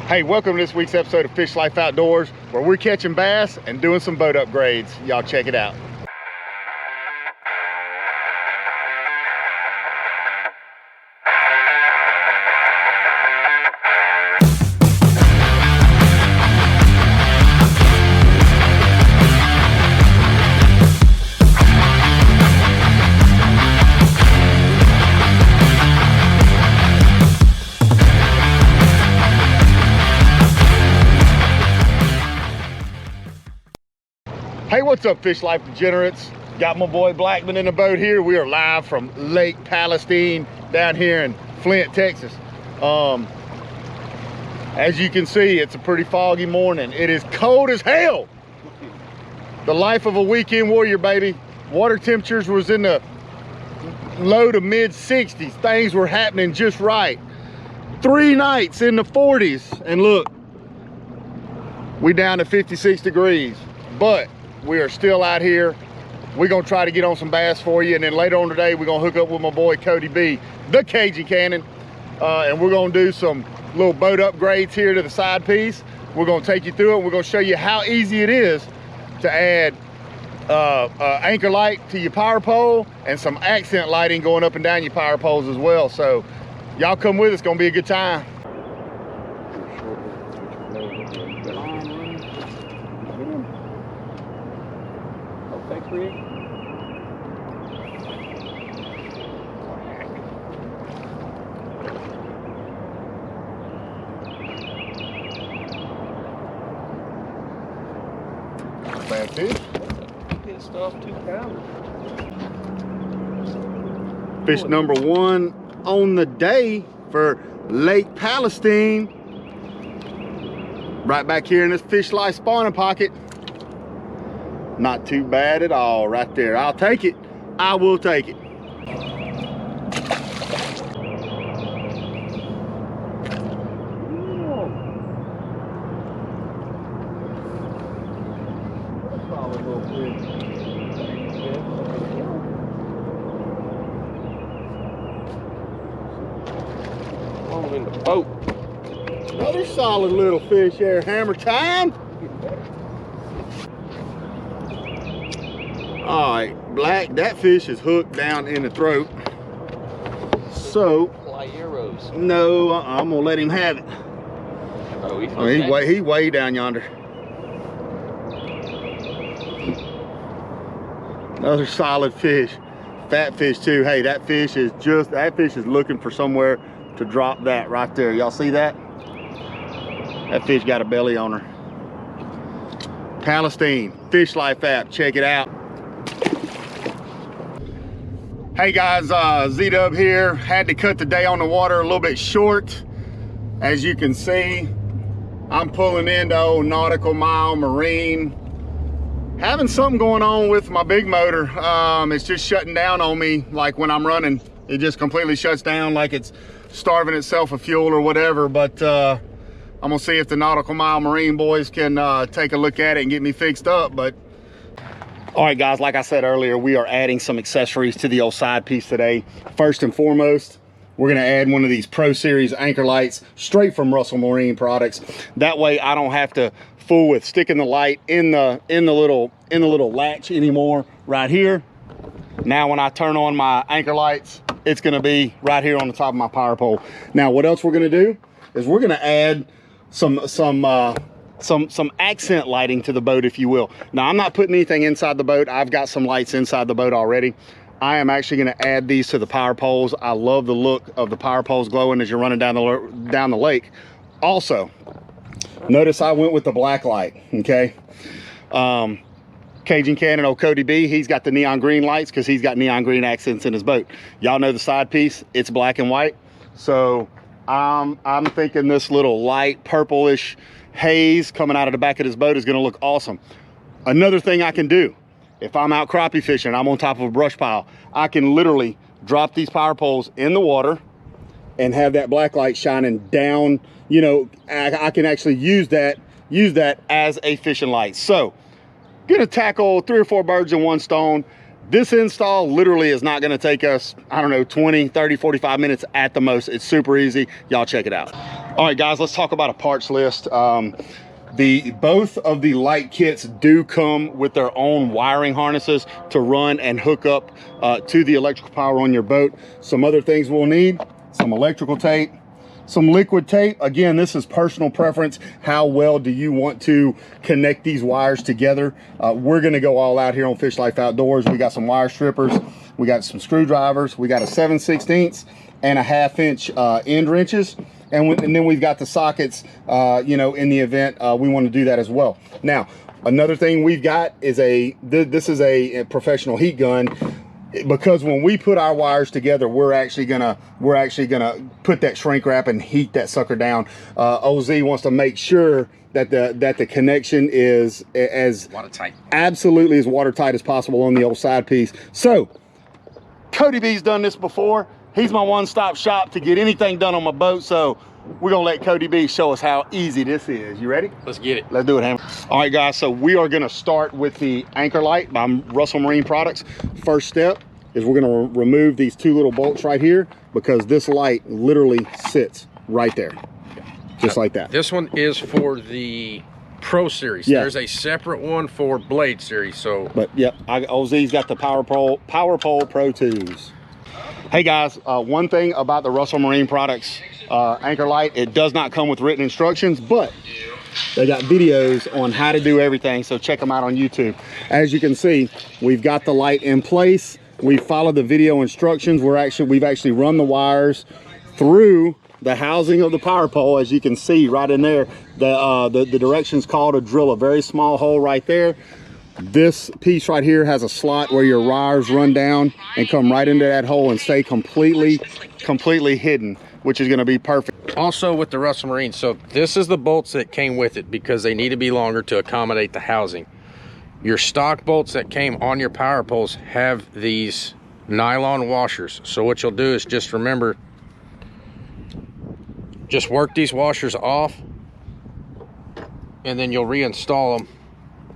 Hey, welcome to this week's episode of Fish Life Outdoors, where we're catching bass and doing some boat upgrades. Y'all check it out. Hey, what's up, Fish Life degenerates? Got my boy Blackman in the boat here. We are live from Lake Palestine down here in Flint, Texas. As you can see, it's a pretty foggy morning. It is cold as hell. The life of a weekend warrior, baby. Water temperatures was in the low to mid 60s. Things were happening just right. 3 nights in the 40s, and look, we down to 56 degrees, but we are still out here. We're gonna try to get on some bass for you, and then later on today we're gonna hook up with my boy Cody B, the Cajun Cannon, and we're gonna do some little boat upgrades here to the side piece. We're gonna take you through it. We're gonna show you how easy it is to add anchor light to your power pole and some accent lighting going up and down your power poles as well. So y'all come with us, it's gonna be a good time. Bad fish. Pissed off 2 pounders. Fish number 1 on the day for Lake Palestine. Right back here in this Fish Life spawning pocket. Not too bad at all right there. I'll take it. I will take it. In the boat. Another solid little fish there. Hammer time. All right, Black, that fish is hooked down in the throat. So, Fly arrows. no, I'm gonna let him have it. Oh, He way down yonder. Another solid fish. Fat fish too. Hey, that fish is looking for somewhere to drop that right there. Y'all see that? That fish got a belly on her. Palestine Fish Life app, check it out. Hey guys, Z-Dub here. Had to cut the day on the water a little bit short. As you can see, I'm pulling into old Nautical Mile Marine. Having something going on with my big motor. It's just shutting down on me. Like when I'm running, it just completely shuts down like it's starving itself of fuel or whatever. But I'm gonna see if the Nautical Mile Marine boys can take a look at it and get me fixed up. But all right guys, like I said earlier, we are adding some accessories to the old side piece today. First and foremost, we're gonna add one of these Pro Series anchor lights straight from Russell Marine Products. That way I don't have to fool with sticking the light in the little latch anymore right here. Now when I turn on my anchor lights, it's gonna be right here on the top of my power pole. Now what else we're gonna do is we're gonna add some accent lighting to the boat, if you will. Now I'm not putting anything inside the boat. I've got some lights inside the boat already. I am actually gonna add these to the power poles. I love the look of the power poles glowing as you're running down the lake. Also, notice I went with the black light, okay? Cajun Cannon, old Cody B, he's got the neon green lights because he's got neon green accents in his boat. Y'all know the side piece, it's black and white. So I'm thinking this little light purplish haze coming out of the back of this boat is gonna look awesome. Another thing I can do, if I'm out crappie fishing, I'm on top of a brush pile, I can literally drop these power poles in the water and have that black light shining down. You know, I can actually use that as a fishing light. So gonna tackle 3 or 4 birds in one stone. This install literally is not gonna take us, I don't know, 20, 30, 45 minutes at the most. It's super easy. Y'all check it out. All right, guys, let's talk about a parts list. Both of the light kits do come with their own wiring harnesses to run and hook up to the electrical power on your boat. Some other things we'll need: some electrical tape, some liquid tape. Again, this is personal preference. How well do you want to connect these wires together? We're gonna go all out here on Fish Life Outdoors. We got some wire strippers, we got some screwdrivers, we got a 7/16 and a 1/2 inch end wrenches. And then we've got the sockets, you know, in the event we want to do that as well. Now, another thing we've got is this is a professional heat gun, because when we put our wires together, we're actually gonna put that shrink wrap and heat that sucker down. OZ wants to make sure that the connection is as watertight, absolutely as watertight as possible on the old side piece. So Cody B's done this before. He's my one-stop shop to get anything done on my boat, so we're gonna let Cody B show us how easy this is. You ready? let's get it. Let's do it, Hammer. All right, guys, so we are gonna start with the anchor light by Russell Marine Products. First step is we're gonna remove these 2 little bolts right here, because this light literally sits right there, just like that. This one is for the Pro Series. Yeah. There's a separate one for Blade Series. So, but yep, OZ's got the Power Pole Pro 2s. Hey guys, one thing about the Russell Marine Products anchor light, it does not come with written instructions, but they got videos on how to do everything, so check them out on YouTube. As you can see, we've got the light in place. We followed the video instructions. We've actually run the wires through the housing of the power pole. As you can see right in there, the directions call to drill a very small hole right there. This piece right here has a slot where your wires run down and come right into that hole and stay completely hidden, which is going to be perfect. also with the Russell Marine, so this is the bolts that came with it because they need to be longer to accommodate the housing. Your stock bolts that came on your power poles have these nylon washers. So what you'll do is just remember, just work these washers off, and then you'll reinstall them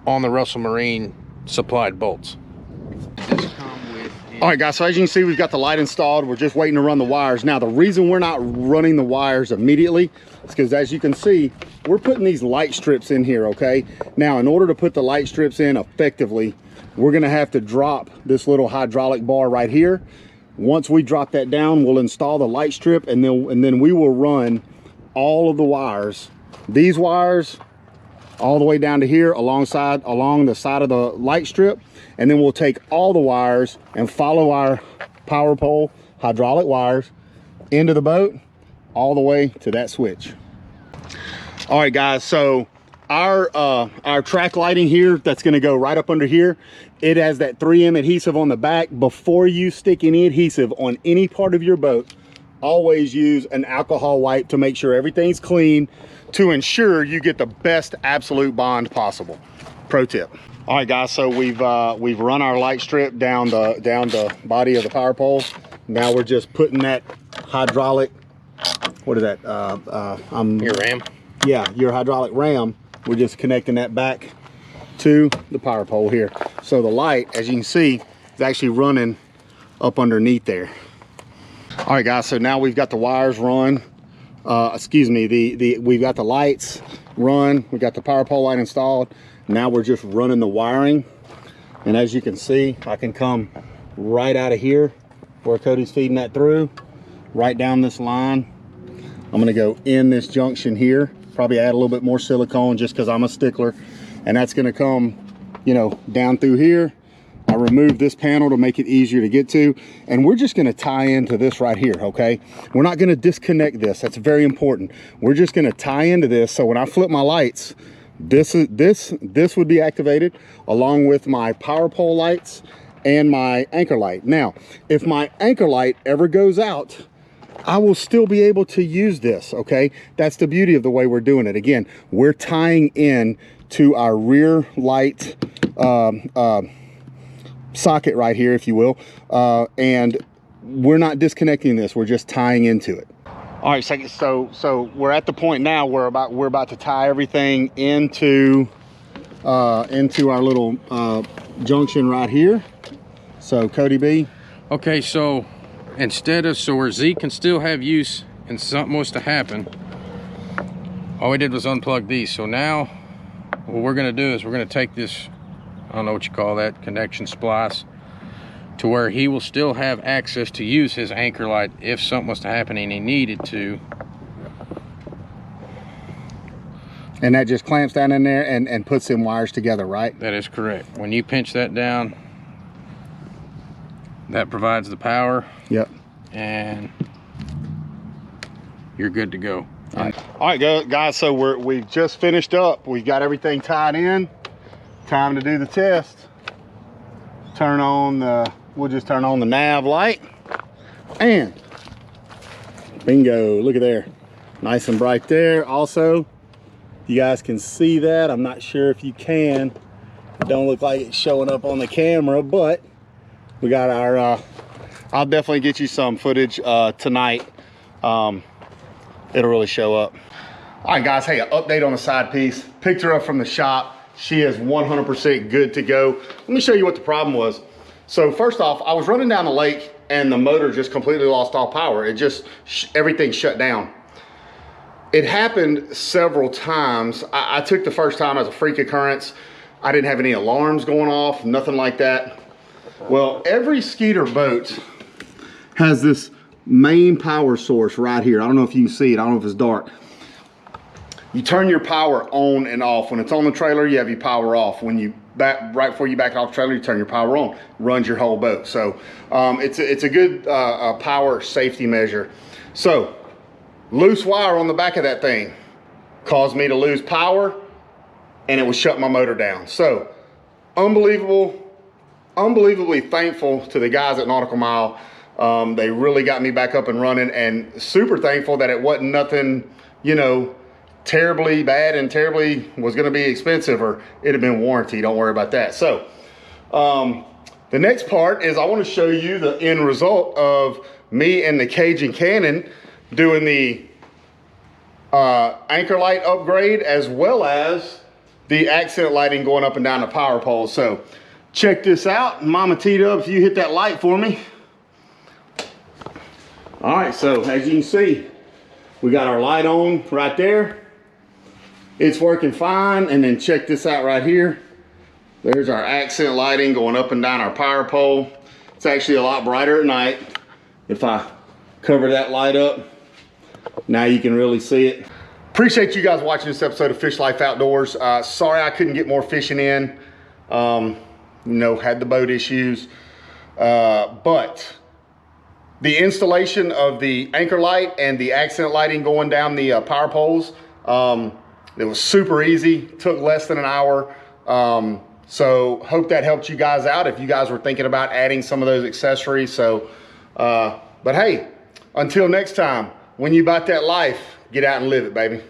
on the Russell Marine supplied bolts. All right, guys, so as you can see, we've got the light installed. We're just waiting to run the wires. Now, the reason we're not running the wires immediately is because, as you can see, we're putting these light strips in here, okay? Now, in order to put the light strips in effectively, we're gonna have to drop this little hydraulic bar right here. Once we drop that down, we'll install the light strip, and then we will run all of the wires, these wires, all the way down to here along the side of the light strip, and then we'll take all the wires and follow our power pole hydraulic wires into the boat all the way to that switch. All right, guys, so our track lighting here, that's going to go right up under here, it has that 3M adhesive on the back. Before you stick any adhesive on any part of your boat, always use an alcohol wipe to make sure everything's clean, to ensure you get the best absolute bond possible. Pro tip. All right, guys, so we've run our light strip down the body of the power pole. Now we're just putting that hydraulic, what is that? Your ram? Yeah, your hydraulic ram. We're just connecting that back to the power pole here. So the light, as you can see, is actually running up underneath there. All right, guys, so now we've got the wires run. Excuse me, we've got the lights run. We got the power pole light installed. Now we're just running the wiring. And as you can see, I can come right out of here where Cody's feeding that through, right down this line. I'm gonna go in this junction here, probably add a little bit more silicone just because I'm a stickler. And that's gonna come, you know, down through here. I removed this panel to make it easier to get to, and we're just gonna tie into this right here, okay? We're not gonna disconnect this, that's very important. We're just gonna tie into this, so when I flip my lights, this would be activated along with my power pole lights and my anchor light. Now, if my anchor light ever goes out, I will still be able to use this, okay? That's the beauty of the way we're doing it. Again, we're tying in to our rear light socket right here, if you will, and we're not disconnecting this, we're just tying into it. All right, so we're at the point now where we're about to tie everything into our little junction right here. So Cody B. Okay, so instead of, so where Z can still have use and something was to happen, all we did was unplug these. So now what we're gonna do is we're gonna take this, I don't know what you call that, connection splice, to where he will still have access to use his anchor light if something was to happen and he needed to. And that just clamps down in there and puts them wires together, right? That is correct. When you pinch that down, that provides the power. Yep. And you're good to go. All right, guys, so we've just finished up. We've got everything tied in. Time to do the test. Turn on the, we'll just turn on the nav light. And bingo, look at there. Nice and bright there. Also, you guys can see that. I'm not sure if you can. It don't look like it's showing up on the camera, but we got our, I'll definitely get you some footage tonight. It'll really show up. All right, guys, hey, an update on the side piece. Picked her up from the shop. She is 100% good to go. Let me show you what the problem was. So first off, I was running down the lake and the motor just completely lost all power. It just, everything shut down. It happened several times. I took the first time as a freak occurrence. I didn't have any alarms going off, nothing like that. Well, every Skeeter boat has this main power source right here. I don't know if you can see it. I don't know if it's dark. You turn your power on and off. When it's on the trailer, you have your power off. When you right before you back off the trailer, you turn your power on. Runs your whole boat. So it's a good power safety measure. So loose wire on the back of that thing caused me to lose power, and it would shut my motor down. So unbelievably thankful to the guys at Nautical Mile. They really got me back up and running, and super thankful that it wasn't nothing, you know, terribly bad and terribly was going to be expensive, or it'd have been warranty. Don't worry about that. So the next part is I want to show you the end result of me and the Cajun Cannon doing the anchor light upgrade, as well as the accent lighting going up and down the power pole. So check this out. Mama T-Dub, if you hit that light for me. All right, so as you can see, we got our light on right there. It's working fine. And then check this out right here. There's our accent lighting going up and down our power pole. It's actually a lot brighter at night. If I cover that light up, now you can really see it. Appreciate you guys watching this episode of Fish Life Outdoors. Sorry I couldn't get more fishing in. You know, had the boat issues. But the installation of the anchor light and the accent lighting going down the power poles, it was super easy. Took less than an hour. So hope that helped you guys out if you guys were thinking about adding some of those accessories. So, but hey, until next time, when you about that life, get out and live it, baby.